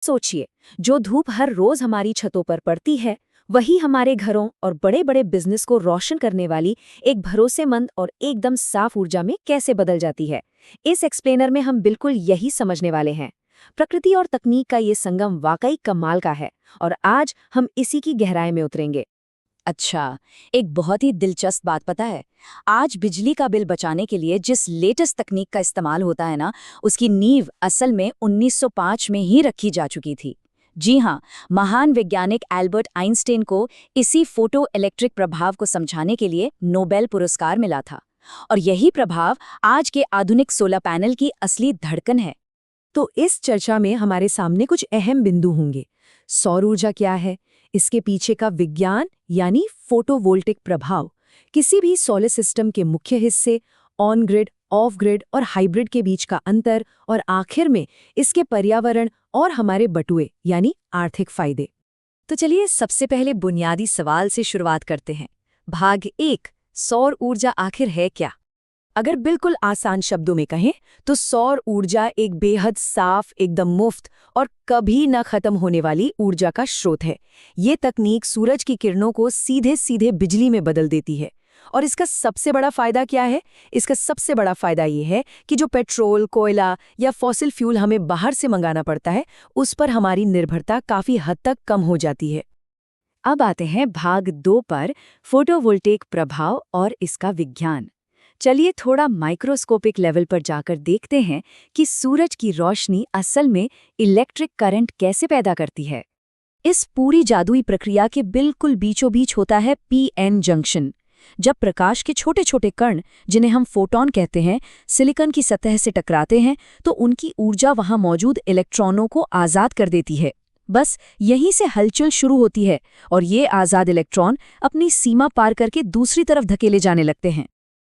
सोचिए, जो धूप हर रोज हमारी छतों पर पड़ती है, वही हमारे घरों और बड़े बड़े बिजनेस को रोशन करने वाली एक भरोसेमंद और एकदम साफ ऊर्जा में कैसे बदल जाती है। इस एक्सप्लेनर में हम बिल्कुल यही समझने वाले हैं। प्रकृति और तकनीक का ये संगम वाकई कमाल का है, और आज हम इसी की गहराई में उतरेंगे। अच्छा, एक बहुत ही दिलचस्प बात पता है। आज बिजली का बिल बचाने के लिए जिस लेटेस्ट तकनीक का इस्तेमाल होता है ना, उसकी नींव असल में 1905 में ही रखी जा चुकी थी। जी हाँ, महान वैज्ञानिक एल्बर्ट आइंस्टीन को इसी फोटो इलेक्ट्रिक प्रभाव को समझाने के लिए नोबेल पुरस्कार मिला था। और यही प्रभाव आज के आधुनिक सोलर पैनल की असली धड़कन है। तो इस चर्चा में हमारे सामने कुछ अहम बिंदु होंगे। सौर ऊर्जा क्या है, इसके पीछे का विज्ञान यानी फोटोवोल्टिक प्रभाव, किसी भी सोलर सिस्टम के मुख्य हिस्से, ऑन ग्रिड, ऑफ ग्रिड और हाइब्रिड के बीच का अंतर, और आखिर में इसके पर्यावरण और हमारे बटुए यानी आर्थिक फायदे। तो चलिए सबसे पहले बुनियादी सवाल से शुरुआत करते हैं। भाग 1, सौर ऊर्जा आखिर है क्या? अगर बिल्कुल आसान शब्दों में कहें तो सौर ऊर्जा एक बेहद साफ, एकदम मुफ्त और कभी न खत्म होने वाली ऊर्जा का स्रोत है। ये तकनीक सूरज की किरणों को सीधे सीधे बिजली में बदल देती है। और इसका सबसे बड़ा फायदा क्या है? इसका सबसे बड़ा फायदा ये है कि जो पेट्रोल, कोयला या फॉसिल फ्यूल हमें बाहर से मंगाना पड़ता है, उस पर हमारी निर्भरता काफी हद तक कम हो जाती है। अब आते हैं भाग 2 पर, फोटोवोल्टेक प्रभाव और इसका विज्ञान। चलिए थोड़ा माइक्रोस्कोपिक लेवल पर जाकर देखते हैं कि सूरज की रोशनी असल में इलेक्ट्रिक करंट कैसे पैदा करती है। इस पूरी जादुई प्रक्रिया के बिल्कुल बीचों बीच होता है पीएन जंक्शन। जब प्रकाश के छोटे छोटे कण, जिन्हें हम फोटॉन कहते हैं, सिलिकॉन की सतह से टकराते हैं, तो उनकी ऊर्जा वहां मौजूद इलेक्ट्रॉनों को आज़ाद कर देती है। बस यहीं से हलचल शुरू होती है और ये आज़ाद इलेक्ट्रॉन अपनी सीमा पार करके दूसरी तरफ धकेले जाने लगते हैं।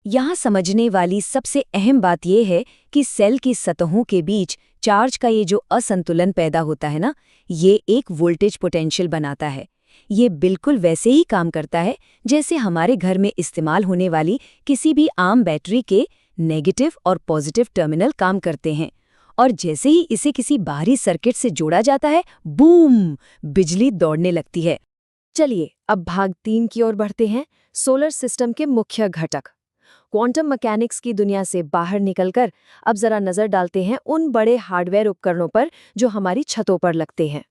यहाँ समझने वाली सबसे अहम बात यह है कि सेल की सतहों के बीच चार्ज का ये जो असंतुलन पैदा होता है ना, ये एक वोल्टेज पोटेंशियल बनाता है। ये बिल्कुल वैसे ही काम करता है जैसे हमारे घर में इस्तेमाल होने वाली किसी भी आम बैटरी के नेगेटिव और पॉजिटिव टर्मिनल काम करते हैं। और जैसे ही इसे किसी बाहरी सर्किट से जोड़ा जाता है, बूम, बिजली दौड़ने लगती है। चलिए अब भाग 3 की ओर बढ़ते हैं, सोलर सिस्टम के मुख्य घटक। क्वांटम मैकेनिक्स की दुनिया से बाहर निकलकर अब जरा नजर डालते हैं उन बड़े हार्डवेयर उपकरणों पर जो हमारी छतों पर लगते हैं।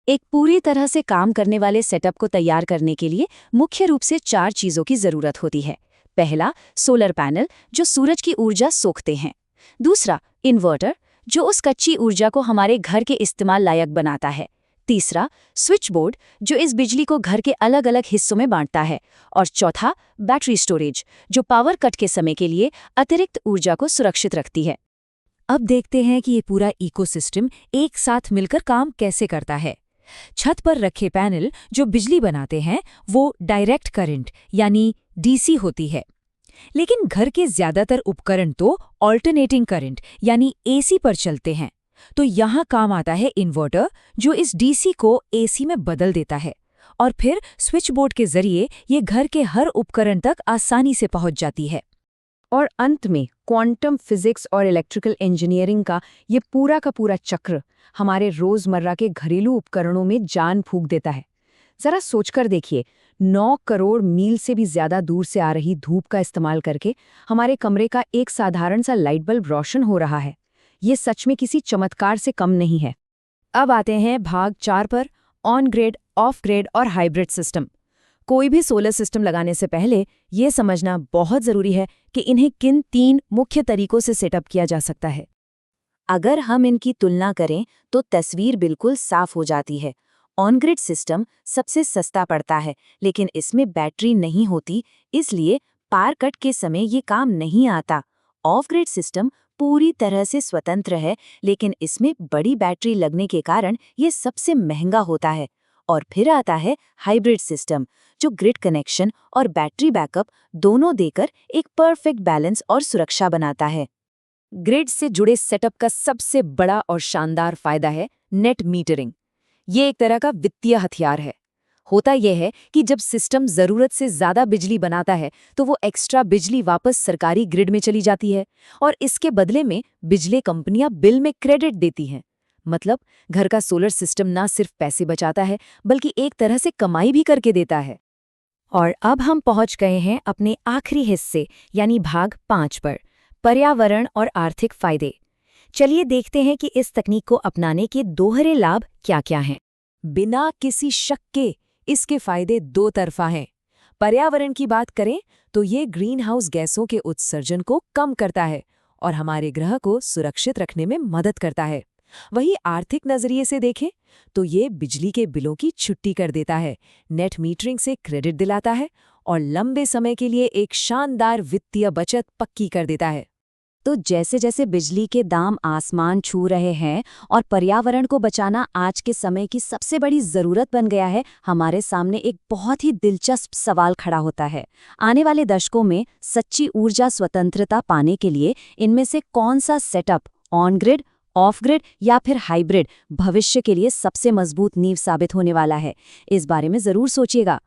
एक पूरी तरह से काम करने वाले सेटअप को तैयार करने के लिए मुख्य रूप से 4 चीज़ों की ज़रूरत होती है। पहला, सोलर पैनल जो सूरज की ऊर्जा सोखते हैं। दूसरा, इन्वर्टर जो उस कच्ची ऊर्जा को हमारे घर के इस्तेमाल लायक बनाता है। तीसरा, स्विच बोर्ड जो इस बिजली को घर के अलग अलग हिस्सों में बांटता है। और चौथा, बैटरी स्टोरेज जो पावर कट के समय के लिए अतिरिक्त ऊर्जा को सुरक्षित रखती है। अब देखते हैं कि ये पूरा इकोसिस्टम एक साथ मिलकर काम कैसे करता है। छत पर रखे पैनल जो बिजली बनाते हैं वो डायरेक्ट करंट यानी डीसी होती है, लेकिन घर के ज्यादातर उपकरण तो ऑल्टरनेटिंग करंट यानी एसी पर चलते हैं। तो यहाँ काम आता है इन्वर्टर जो इस डीसी को एसी में बदल देता है, और फिर स्विच बोर्ड के जरिए ये घर के हर उपकरण तक आसानी से पहुंच जाती है। और अंत में क्वांटम फिजिक्स और इलेक्ट्रिकल इंजीनियरिंग का ये पूरा का पूरा चक्र हमारे रोजमर्रा के घरेलू उपकरणों में जान फूंक देता है। जरा सोचकर देखिए, 9 करोड़ मील से भी ज्यादा दूर से आ रही धूप का इस्तेमाल करके हमारे कमरे का एक साधारण सा लाइट बल्ब रोशन हो रहा है। ये सच में किसी चमत्कार से कम नहीं है। अब आते हैं भाग 4 पर, ऑन ग्रिड, ऑफ ग्रिड और हाइब्रिड सिस्टम। कोई भी सोलर सिस्टम लगाने से पहले ये समझना बहुत जरूरी है कि इन्हें किन 3 मुख्य तरीकों से सेटअप किया जा सकता है। अगर हम इनकी तुलना करें तो तस्वीर बिल्कुल साफ हो जाती है। ऑन ग्रिड सिस्टम सबसे सस्ता पड़ता है, लेकिन इसमें बैटरी नहीं होती, इसलिए पावर कट के समय ये काम नहीं आता। ऑफ ग्रिड सिस्टम पूरी तरह से स्वतंत्र है, लेकिन इसमें बड़ी बैटरी लगने के कारण ये सबसे महंगा होता है। और फिर आता है हाइब्रिड सिस्टम, जो ग्रिड कनेक्शन और बैटरी बैकअप दोनों देकर एक परफेक्ट बैलेंस और सुरक्षा बनाता है। ग्रिड से जुड़े सेटअप का सबसे बड़ा और शानदार फायदा है नेट मीटरिंग। ये एक तरह का वित्तीय हथियार है। होता यह है कि जब सिस्टम जरूरत से ज्यादा बिजली बनाता है तो वो एक्स्ट्रा बिजली वापस सरकारी ग्रिड में चली जाती है, और इसके बदले में बिजली कंपनियां बिल में क्रेडिट देती हैं। मतलब घर का सोलर सिस्टम ना सिर्फ पैसे बचाता है बल्कि एक तरह से कमाई भी करके देता है। और अब हम पहुंच गए हैं अपने आखिरी हिस्से यानी भाग 5 पर, पर्यावरण और आर्थिक फायदे। चलिए देखते हैं कि इस तकनीक को अपनाने के दोहरे लाभ क्या-क्या हैं। बिना किसी शक के इसके फायदे दो तरफा हैं। पर्यावरण की बात करें तो ये ग्रीन हाउस गैसों के उत्सर्जन को कम करता है और हमारे ग्रह को सुरक्षित रखने में मदद करता है। वहीं आर्थिक नजरिए से देखें तो ये बिजली के बिलों की छुट्टी कर देता है, नेट मीटरिंग से क्रेडिट दिलाता है और लंबे समय के लिए एक शानदार वित्तीय बचत पक्की कर देता है। तो जैसे जैसे बिजली के दाम आसमान छू रहे हैं और पर्यावरण को बचाना आज के समय की सबसे बड़ी जरूरत बन गया है, हमारे सामने एक बहुत ही दिलचस्प सवाल खड़ा होता है। आने वाले दशकों में सच्ची ऊर्जा स्वतंत्रता पाने के लिए इनमें से कौन सा setup, on grid, of grid या फिर हाइब्रिड, भविष्य के लिए सबसे मजबूत नींव साबित होने वाला है? इस बारे में जरूर सोचिएगा।